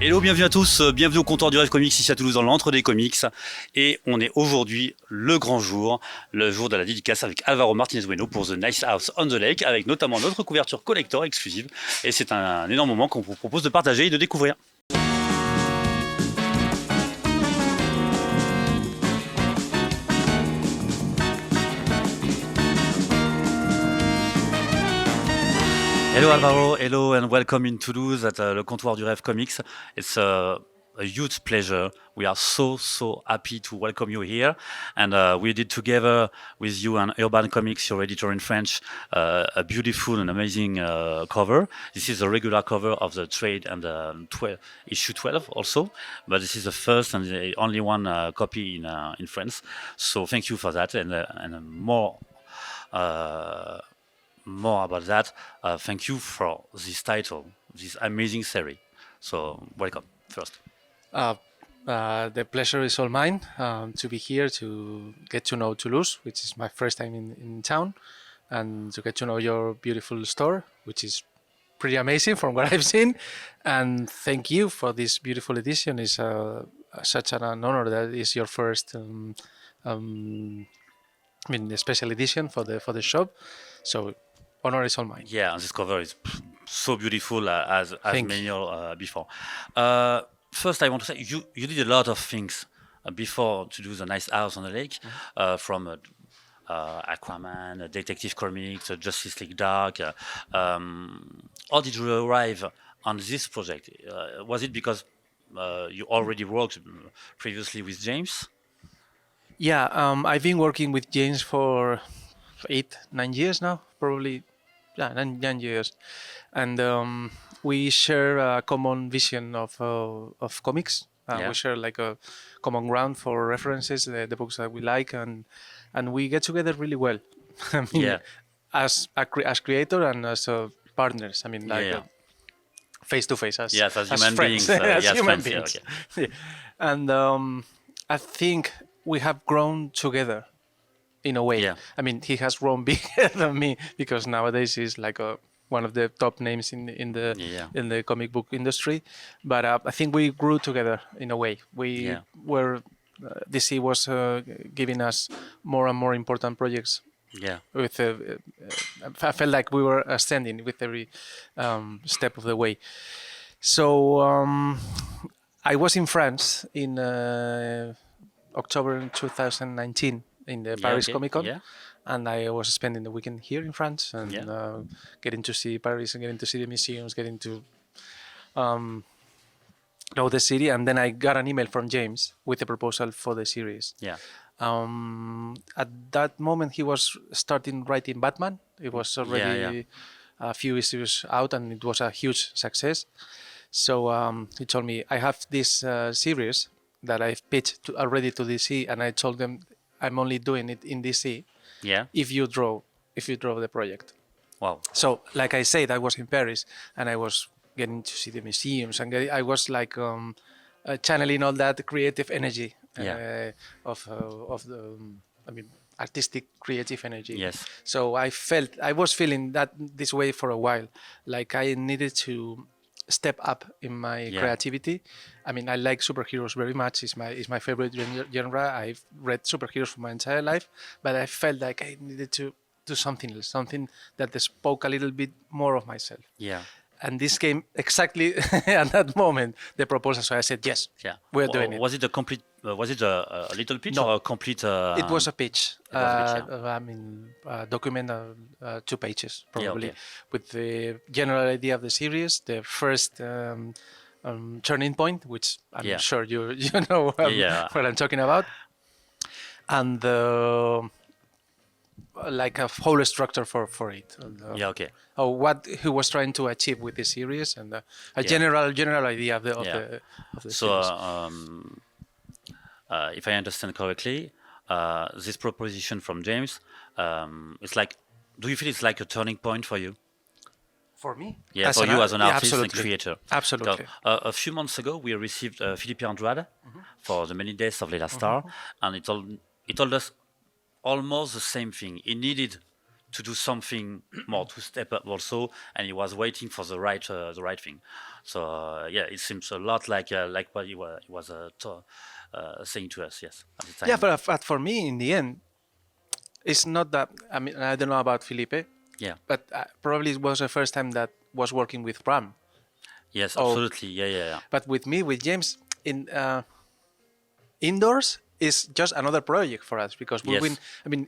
Hello, bienvenue à tous, bienvenue au Comptoir du Rêve Comics ici à Toulouse dans l'entre des comics. Et on est aujourd'hui le grand jour, le jour de la dédicace avec Alvaro Martinez Bueno pour The Nice House on the Lake, avec notamment notre couverture collector exclusive. Et c'est un énorme moment qu'on vous propose de partager et de découvrir. Hello Alvaro, hello and welcome in Toulouse at le Comptoir du Rêve Comics. It's a huge pleasure. We are so happy to welcome you here. And we did together with you an Urban Comics, your editor in French, a beautiful and amazing cover. This is a regular cover of the trade and issue 12 also. But this is the first and the only one copy in France. So thank you for that and more about that. Thank you for this title, this amazing series. So welcome first. The pleasure is all mine to be here to get to know Toulouse, which is my first time in town, and to get to know your beautiful store, which is pretty amazing from what I've seen. And thank you for this beautiful edition. It's such an honor that is your first special edition for the shop. So honor is all mine. Yeah, and this cover is so beautiful as many before. First, I want to say you did a lot of things before to do the Nice House on the Lake, from Aquaman, Detective Comics, Justice League Dark. How did you arrive on this project? Was it because you already worked previously with James? Yeah, I've been working with James for 8-9 years now, probably. Yeah, 9 years, and we share a common vision of comics. We share like a common ground for references, the books that we like, and we get together really well. I mean, as creator and as partners. I mean, face to face, as human friends, beings, as human friends, beings. Yeah. And I think we have grown together. In a way, I mean, he has grown bigger than me because nowadays he's like one of the top names in the comic book industry. But I think we grew together in a way. We were DC was giving us more and more important projects. Yeah, with I felt like we were ascending with every step of the way. So I was in France in October 2019. In the Paris Comic Con, and I was spending the weekend here in France and getting to see Paris and getting to see the museums, getting to know the city. And then I got an email from James with a proposal for the series. At that moment, he was starting writing Batman. It was already a few issues out, and it was a huge success. So he told me, I have this series that I've pitched already to DC, and I told them, I'm only doing it in DC. If you draw the project. Wow. So, like I said, I was in Paris and I was getting to see the museums, and I was like channeling all that creative energy of the, artistic creative energy. Yes. So I was feeling that this way for a while, like I needed to step up in my creativity. I mean, I like superheroes very much. It's my favorite genre. I've read superheroes for my entire life, but I felt like I needed to do something else, something that spoke a little bit more of myself. And this came exactly at that moment, the proposal. So I said, yes, we're doing it. Was it a complete? Was it a little pitch or a complete? It was a pitch. Document 2 pages probably, with the general idea of the series, the first turning point, which I'm sure you know what I'm talking about, and like a whole structure for it. What he was trying to achieve with the series, and a general idea of the so, series. If I understand correctly, this proposition from James, it's like, do you feel it's like a turning point for you? For me? Yeah, for you as an artist and absolutely. creator. Absolutely. A few months ago, we received Philippe Andrade for the many days of Léla Star, and he told us almost the same thing. He needed to do something more, to step up also, and he was waiting for the right thing. So yeah, it seems a lot like what he was saying to us. Yes, at the time. Yeah, but for me, in the end, it's not that. I mean, I don't know about Felipe, Yeah. but probably it was the first time that was working with Bram. Yes, Oh. absolutely. Yeah. But with me, with James, in indoors is just another project for us because we've Yes. been. I mean,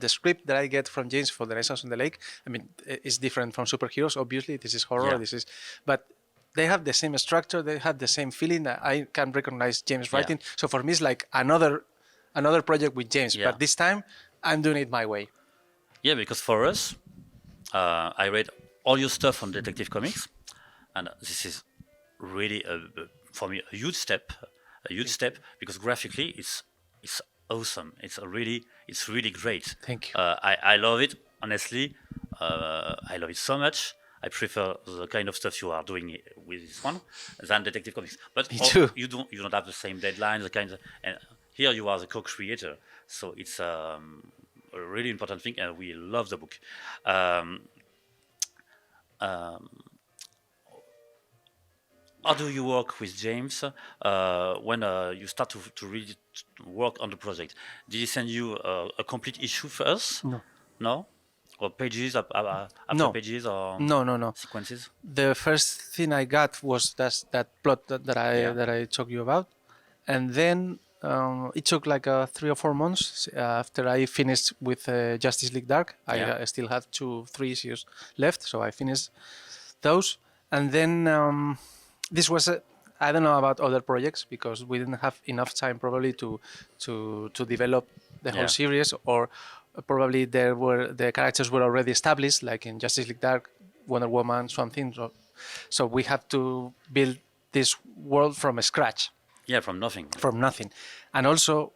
the script that I get from James for The Nice House on the Lake, I mean, is different from superheroes. Obviously, this is horror. Yeah. This is, but they have the same structure. They have the same feeling. I can recognize James' Yeah. writing. So for me, it's like another project with James. Yeah. But this time, I'm doing it my way. Yeah, because for us, I read all your stuff on Detective Comics, and this is really for me a huge step, because graphically it's awesome. It's really great. Thank you. I love it honestly. I love it so much. I prefer the kind of stuff you are doing with this one than Detective Comics. But Me too. you don't have the same deadline, and here you are the co-creator, so it's a really important thing, and we love the book. How do you work with James when you start to really work on the project? Did he send you a complete issue first? No. No? Or pages after No. pages or No. sequences? The first thing I got was that plot that Yeah. I talked you about, and then it took like 3 or 4 months after I finished with Justice League Dark. Yeah. I still had 2-3 issues left, so I finished those, and then this was I don't know about other projects because we didn't have enough time probably to develop the whole Yeah. series, or probably the characters were already established, like in Justice League Dark, Wonder Woman, Swamp Thing. So we have to build this world from scratch, Yeah, from nothing. from nothing, and also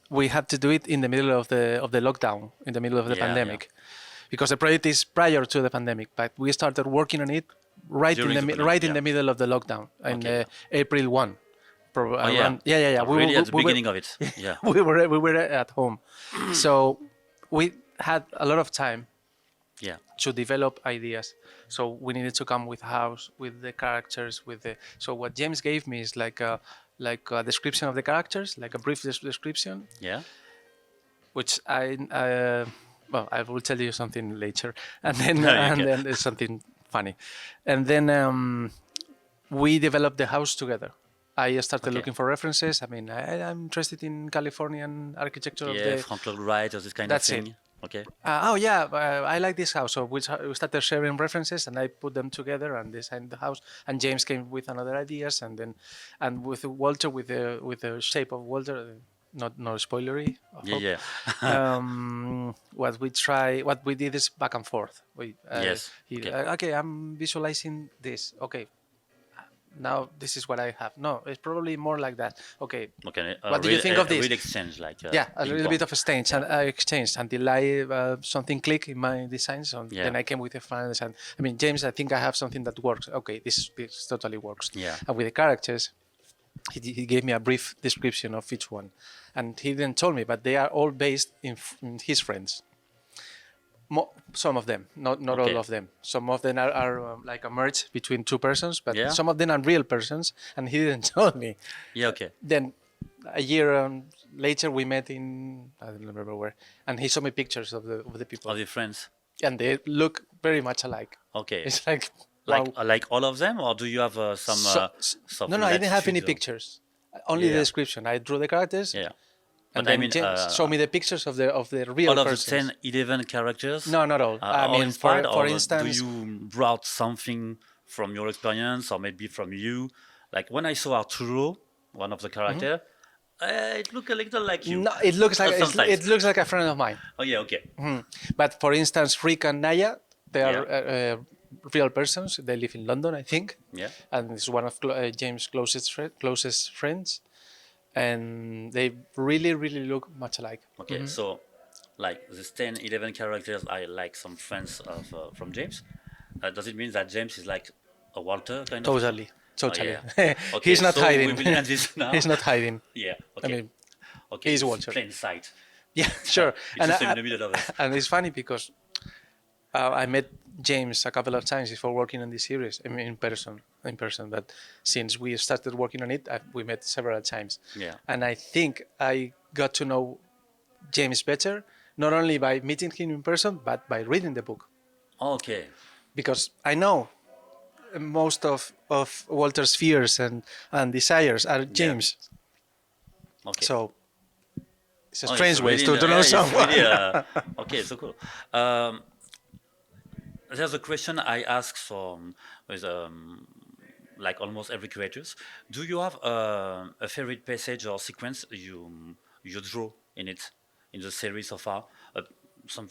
we had to do it in the middle of the lockdown, in the middle of the Yeah, pandemic, because the project is prior to the pandemic, but we started working on it right During in the the pandemic, in yeah. the middle of the lockdown, in Okay. April 1. Oh, yeah. Around, yeah. Really at the we beginning of it. Yeah. we were at home, so we had a lot of time Yeah. to develop ideas. So we needed to come with house, with the characters, with the. So what James gave me is like a description of the characters, like a brief description, Yeah. which well, I will tell you something later, and then No, you and can. then there's something funny, and then we developed the house together. I started Okay. looking for references. I mean, I'm interested in Californian architecture of Yeah, the. Frank Lloyd Wright or this kind That's of it. thing. Okay. I like this house. So we started sharing references, and I put them together and designed the house. And James came with another ideas, and with Walter, with the shape of Walter, not spoilery. I hope. Yeah. What we did is back and forth. Yes. Okay. Okay, I'm visualizing this. Okay, now this is what I have. No, it's probably more like that. Okay, Okay. What do you think of this? A real exchange, like yeah, a ping little pong. bit of exchange and exchange until something clicked in my design. So Yeah. then I came with a final design. I mean, James, I think I have something that works. Okay, this totally works. Yeah. And with the characters, he gave me a brief description of each one, and he didn't tell me, but they are all based in his friends. Some of them, not Okay. all of them. Some of them are like a merge between two persons, but Yeah. some of them are real persons, and he didn't tell me. Yeah. Okay. Then a year later, we met in I don't remember where, and he showed me pictures of the people, Of your friends. and they look very much alike. Okay. It's like wow. Like all of them, or do you have some? No, I didn't have any latitude or- pictures. Only the Yeah. description. I drew the characters, Yeah. and But I then mean, James showed me the pictures of the real all of the persons. 10, 11 characters. No, not all. I all mean, inspired, for or instance, do you brought something from your experience, or maybe from you? Like when I saw Arturo, one of the character, it looked a little like you. no, it looks like Sometimes. it looks like a friend of mine. Oh yeah, okay. But for instance, Rick and Naya, they are Yeah. real persons. They live in London, I think. Yeah. And it's one of James' closest friends, and they really look much alike. Okay, so like these 10, 11 characters are like some friends of from James. Does it mean that James is like a Walter kind of? Totally. Oh, yeah. Okay, He's not so hiding. we will end this now. He's not hiding. Yeah. I Okay. mean, Okay, He's it's Walter. plain sight. Yeah, sure. It's just in the middle of it. And it's funny because I met James a couple of times before working on this series. I mean, in person. But since we started working on it, we met several times. Yeah. And I think I got to know James better, not only by meeting him in person, but by reading the book. Okay. Because I know most of Walter's fears and desires are James. Okay. So it's a Oh, strange it's way really to know it's someone. really, okay, so cool. There's a question I ask with like almost every creators. Do you have a favorite passage or sequence you draw in it in the series so far? Some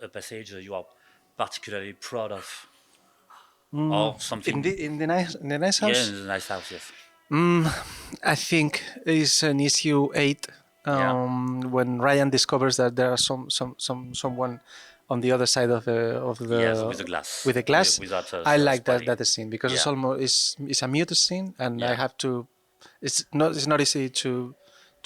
a passage you are particularly proud of, or something? in the nice Yeah, house. in the nice house. Yes. I think it's an issue 8 when Ryan discovers that there are someone on the other side of the Yes, with the glass. with the glass. Without, I like spotting. that scene because it's Yeah. almost it's a mute scene, and I Yeah. have to. It's not easy to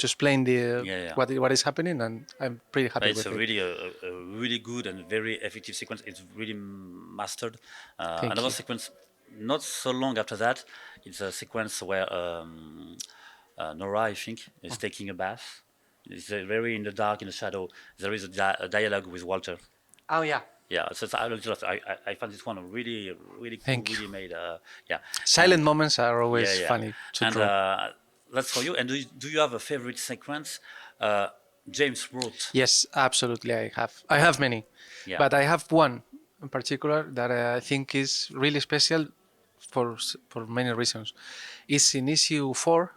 explain the Yeah. what is happening, and I'm pretty happy It's with a it. really a really good and very effective sequence. It's really mastered. Thank Another you. sequence, not so long after that, it's a sequence where Nora, I think, is taking a bath. It's very in the dark, in the shadow. There is a dialogue with Walter. Oh yeah. Yeah, so I found this one really cool, Thank you. really made. Yeah, Silent moments are always yeah, yeah. funny to And draw. that's for you. And do you have a favorite sequence? James wrote. Yes, absolutely. I have many, Yeah. but I have one in particular that I think is really special for many reasons. It's in issue 4.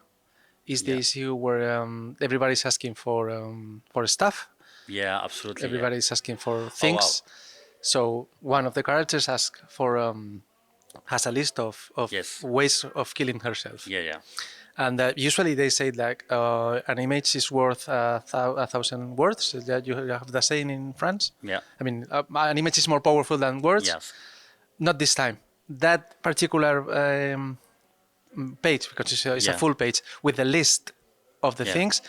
Is the Yeah. issue where everybody's asking for stuff. Yeah, absolutely. Yeah. Everybody's asking for things. So one of the characters asks for has a list of Yes. ways of killing herself. Yeah, yeah. And usually they say like an image is worth a 1,000 words. That you have the saying in France. Yeah. I mean, an image is more powerful than words. Yes. Not this time. That particular page, because it's a Yeah. full page with the list of the Yeah. things,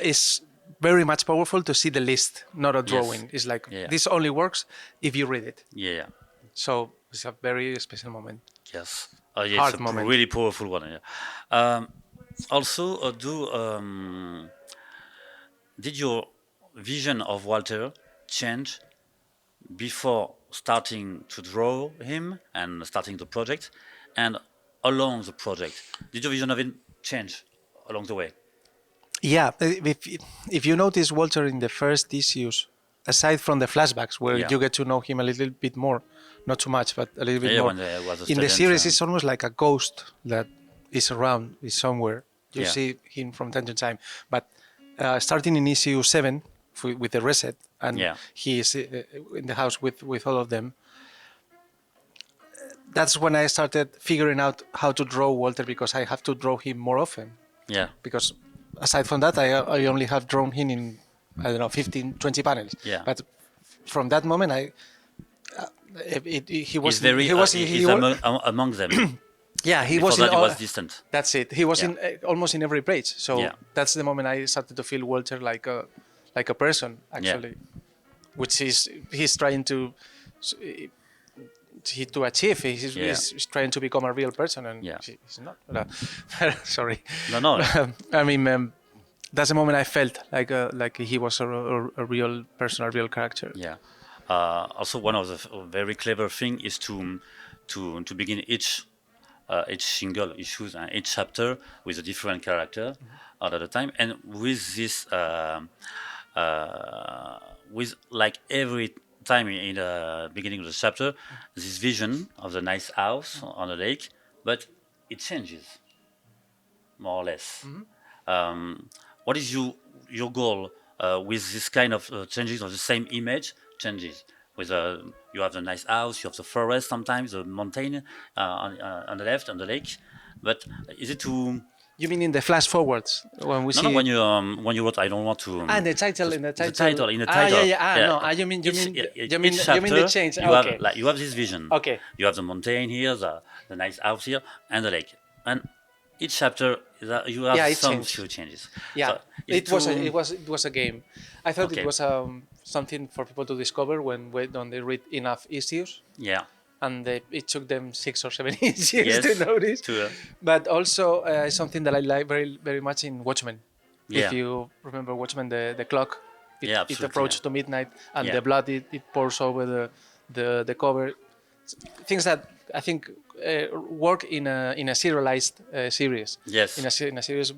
is very much powerful to see the list, not a drawing. It's like Yeah. this only works if you read it. Yeah, yeah. So it's a very special moment. Yes. Yeah, Hard it's a moment. really powerful one. Yeah. Also, did your vision of Walter change before starting to draw him and starting the project, and along the project? Did your vision of him change along the way? Yeah, if you notice Walter in the first issues, aside from the flashbacks where Yeah. you get to know him a little bit more, not too much, but a little bit Yeah, more. when there was a In the student, series, it's almost like a ghost that is around, is somewhere. You Yeah. see him from time to time. But starting in issue 7 with the reset, and Yeah. he is in the house with all of them. That's when I started figuring out how to draw Walter, because I have to draw him more often. Yeah. Because aside from that, I only have drawn him in, I don't know, 15, 20 panels. Yeah. But from that moment, he was He's very. He's among them. yeah, he Before was that, in he all, was distant. that's it. He was Yeah. in almost in every page. So Yeah. that's the moment I started to feel Walter like a person actually, which he's trying to achieve. He's trying to become a real person, and Yeah. he's not. Sorry. No. I mean, that's the moment I felt like he was a real person, a real character. Yeah. Also, one of the very clever thing is to begin each single issues and each chapter with a different character all at a time, and with this with like every time in the beginning of the chapter, this vision of the nice house on the lake, but it changes more or less. What is your goal with this kind of changes of the same image changes? With you have the nice house, you have the forest, sometimes the mountain on the left, on the lake. But is it to You mean in the flash forwards when we see? no, when you wrote, I don't want to. In the title. in the title. Yeah. No, you mean the change. You Okay. you have this vision. Okay. You have the mountain here, the nice house here, and the lake. And each chapter you have Yeah, it some changed. few changes. Yeah, So is it was to- it was a game. I thought Okay. it was something for people to discover when they read enough issues, yeah. and it took them 6 or 7 issues Yes. to notice. To But also something that I like very much in Watchmen. yeah. If you remember Watchmen, the clock, Yeah, it absolutely, approached yeah. to midnight, and Yeah. the blood it pours over the cover. Things that I think work in a serialized series. Yes. In a series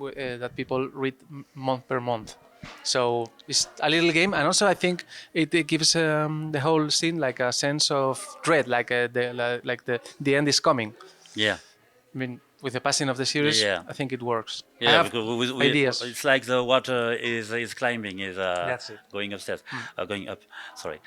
that people read month per month. So it's a little game, and also I think it gives the whole scene like a sense of dread, like the end is coming. Yeah. I mean, with the passing of the series, Yeah. I think it works. I Yeah, have because ideas. it's like the water is climbing, is That's it. going upstairs, going up. Sorry.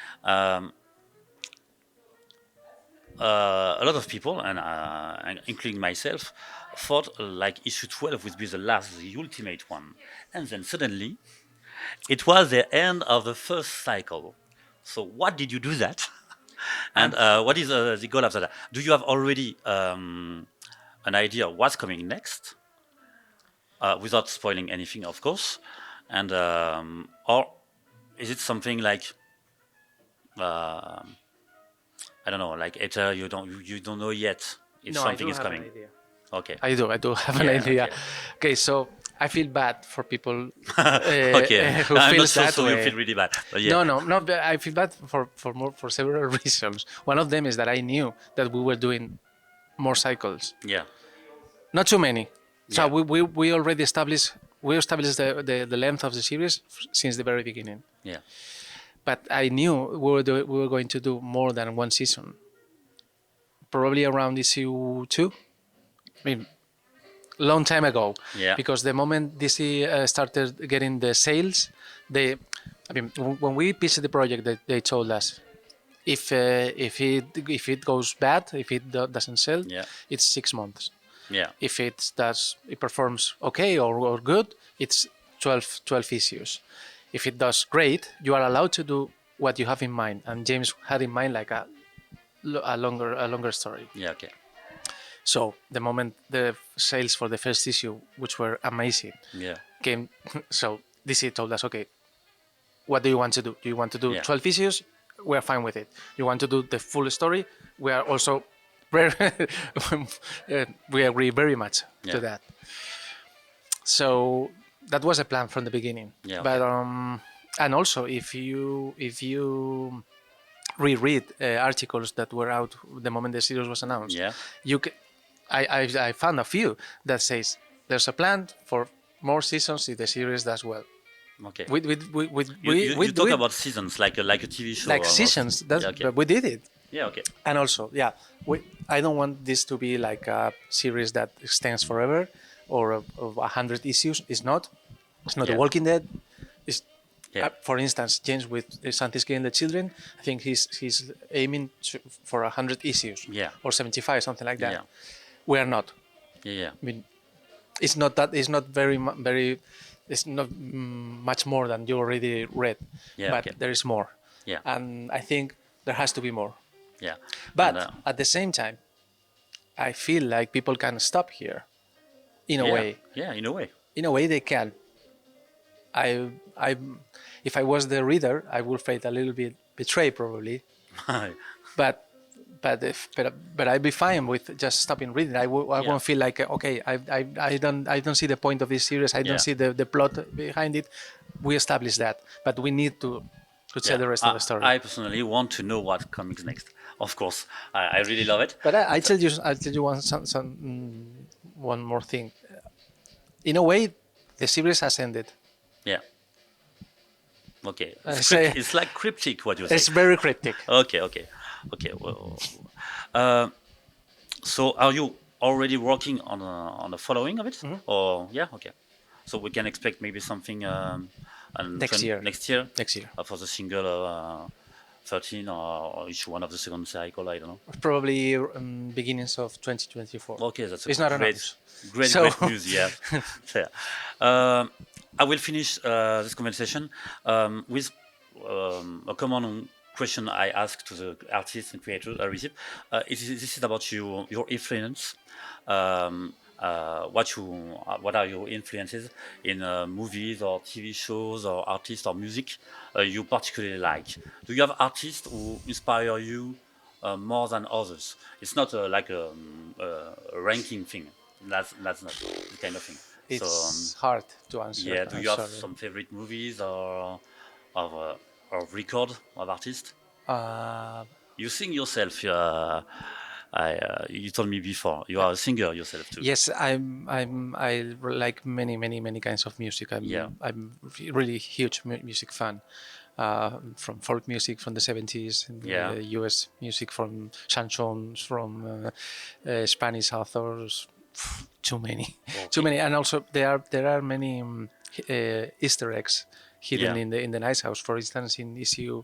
A lot of people, and including myself, thought like issue 12 would be the last, the ultimate one, and then suddenly it was the end of the first cycle. So what did you do that? And what is the goal after that? Do you have already an idea of what's coming next? Without spoiling anything, of course, and or is it something like I don't know, like you don't know yet if No, I something do is have coming? an idea. Okay. I do have an Yeah, idea. okay. Okay, so I feel bad for people Okay. who I'm not feels so that so way. you feel really bad. But yeah. No. But I feel bad for several reasons. One of them is that I knew that we were doing more cycles, Yeah. not too many. So Yeah. we already established the length of the series since the very beginning. Yeah. But I knew we were going to do more than one season. Probably around issue 2. I mean, long time ago. Yeah. Because the moment DC started getting the sales, when we pitched the project, they told us if it goes bad, if it doesn't sell, Yeah. it's 6 months. Yeah. If it performs okay or good, it's 12 issues. If it does great, you are allowed to do what you have in mind. And James had in mind like a longer story. Yeah. Okay. So the moment the sales for the first issue, which were amazing, Yeah. came, so DC told us, okay, what do you want to do? Do you want to do Yeah. 12 issues? We're fine with it. You want to do the full story? We are also very, we agree very much Yeah. to that. So that was a plan from the beginning. Yeah, But okay. and also if you reread articles that were out the moment the series was announced, Yeah. I found a few that says there's a plan for more seasons if the series does well. Okay. We talk about seasons like a TV show. like almost. seasons. That's Yeah, okay. but we did it. Yeah. Okay. And also, yeah, I don't want this to be like a series that extends forever or of 100 issues. It's not. It's not Yeah. The Walking Dead. It's, Yeah. for instance, James with Santis Killing the Children. I think he's aiming for 100 issues. Yeah. Or 75, something like that. Yeah. We are not. Yeah. Yeah. I mean, it's not that. It's not very. It's not much more than you already read. Yeah, But okay. there is more. Yeah. And I think there has to be more. Yeah. But And, at the same time, I feel like people can stop here. In a yeah. way, Yeah. In a way. they can. If I was the reader, I would feel a little bit betrayed probably. But I'd be fine with just stopping reading. I Yeah. won't feel like okay, I don't see the point of this series. I don't Yeah. see the plot behind it. We established that, but we need to tell the rest of the story. I personally want to know what comes next. Of course, I really love it. But I'll tell you one more thing. In a way, the series has ended. Yeah. Okay. Say- It's like cryptic what you say. It's very cryptic. Okay. Well, so are you already working on the following of it? Mm-hmm. Or yeah, okay. So we can expect maybe something Next year. Next year Next year, for the single 13 or issue 1 of the second cycle. I don't know. probably beginnings of 2024. Okay, that's a It's not great, announced. great, So- great news. Yeah. Yeah. I will finish this conversation with a common question I ask to the artists and creators I receive. This is about your influence. what are your influences in movies or TV shows or artists or music you particularly like? Do you have artists who inspire you more than others? It's not like a ranking thing. That's not the kind of thing. It's hard to answer. Yeah, do I'm you have sorry. some favorite movies or record of artists? Uh, You sing yourself. You told me before you are a singer yourself too. yes, I like many kinds of music. Yeah. I'm really huge music fan. From folk music from the 70s, and Yeah. U.S. music from chansons, from Spanish authors. Too many, too many, and also there are many Easter eggs hidden Yeah. in the Nice House. For instance, in issue,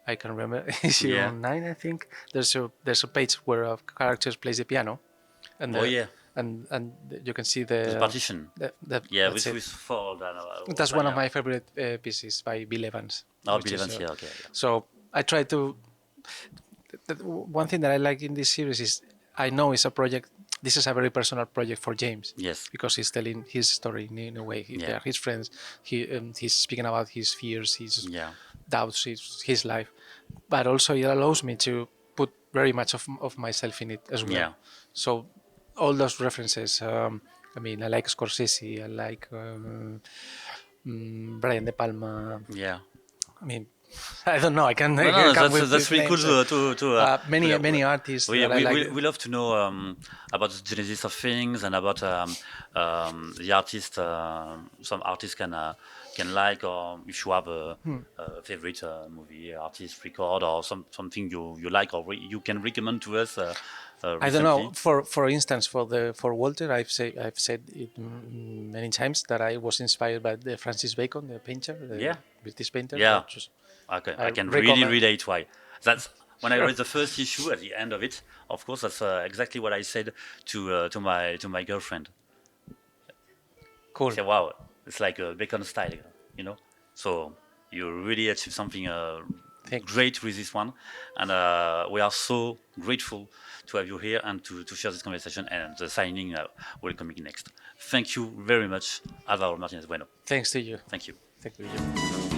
I can remember issue Yeah. 9, I think. There's a page where a character plays the piano, and Oh yeah, and you can see the partition. Yeah, that's it. with fold. That's one of my favorite pieces by Bill Evans. Oh, which Bill is, Evans. Yeah, okay. Yeah. So I try to. One thing that I like in this series is I know it's a project. This is a very personal project for James. Yes. Because he's telling his story in a way. Yeah. They are his friends. He's speaking about his fears, his Yeah. doubts, his life. But also it allows me to put very much of myself in it as well. Yeah. So all those references. I mean, I like Scorsese. I like Brian De Palma. Yeah. I mean, I don't know. I can. No, I no, come with that's really names. cool to Many artists. We, that I we, like. we love to know about the genesis of things and about the artist. Some artists can like, or if you have a favorite movie, artist, record, or something you like, or you can recommend to us. I don't know. recently. For instance, for Walter, I've said it many times that I was inspired by the Francis Bacon, the painter, the Yeah. British painter. Yeah. Just- Okay, I I can recommend- really relate why. That's when I Sure. read the first issue at the end of it. Of course, that's exactly what I said to my girlfriend. Cool. I said, "Wow, it's like a Bacon style, you know." So you really achieved something Thanks. great with this one, and we are so grateful to have you here and to share this conversation. And the signing will come in next. Thank you very much, Alvaro Martinez Bueno. Thanks to you. Thank you. Thank you.